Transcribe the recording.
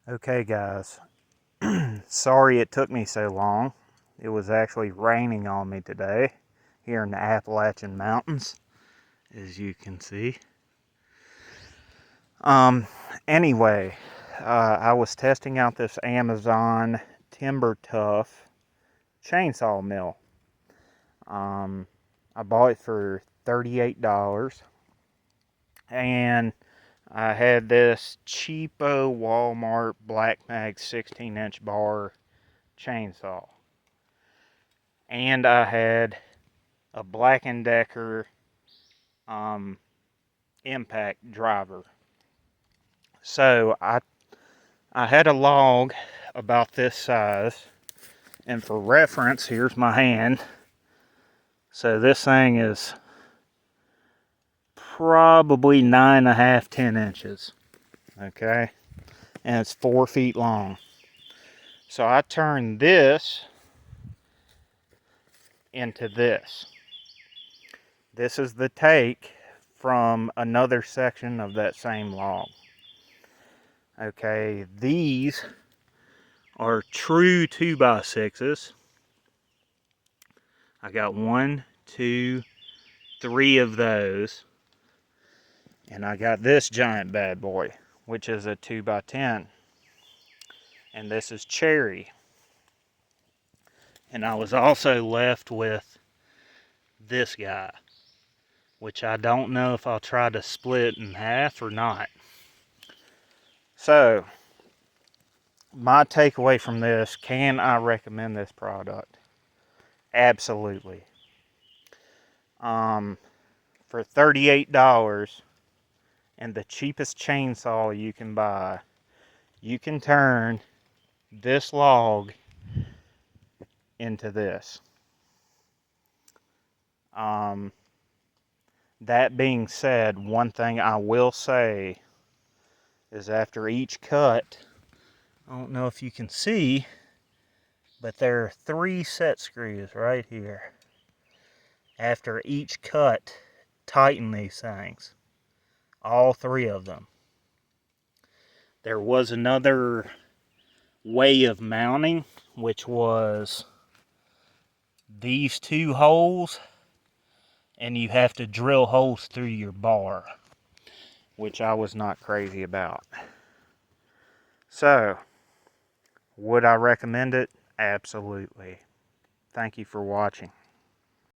Okay guys, sorry it took me so long. It was actually raining on me today here in the Appalachian Mountains, as you can see. Anyway, I was testing out this Amazon Timber Tuff chainsaw mill. I bought it for $38, and I had this cheapo Walmart Black Mag 16-inch bar chainsaw. And I had a Black & Decker impact driver. So I had a log about this size, and for reference, here's my hand. So this thing is probably 9.5, 10 inches. Okay, and it's 4 feet long. So I turned this into this. This is the take from another section of that same log. Okay, these are true 2x6s. I got 1, 2, 3 of those. And I got this giant bad boy, which is a 2x10. And this is cherry. And I was also left with this guy, which I don't know if I'll try to split in half or not. So, my takeaway from this, can I recommend this product? Absolutely. For $38 and the cheapest chainsaw you can buy, you can turn this log into this. That being said, one thing I will say is after each cut, I don't know if you can see, but there are 3 set screws right here. After each cut, tighten these things. All 3 of them. There was another way of mounting, which was these 2 holes, and you have to drill holes through your bar, which I was not crazy about. So, would I recommend it? Absolutely. Thank you for watching.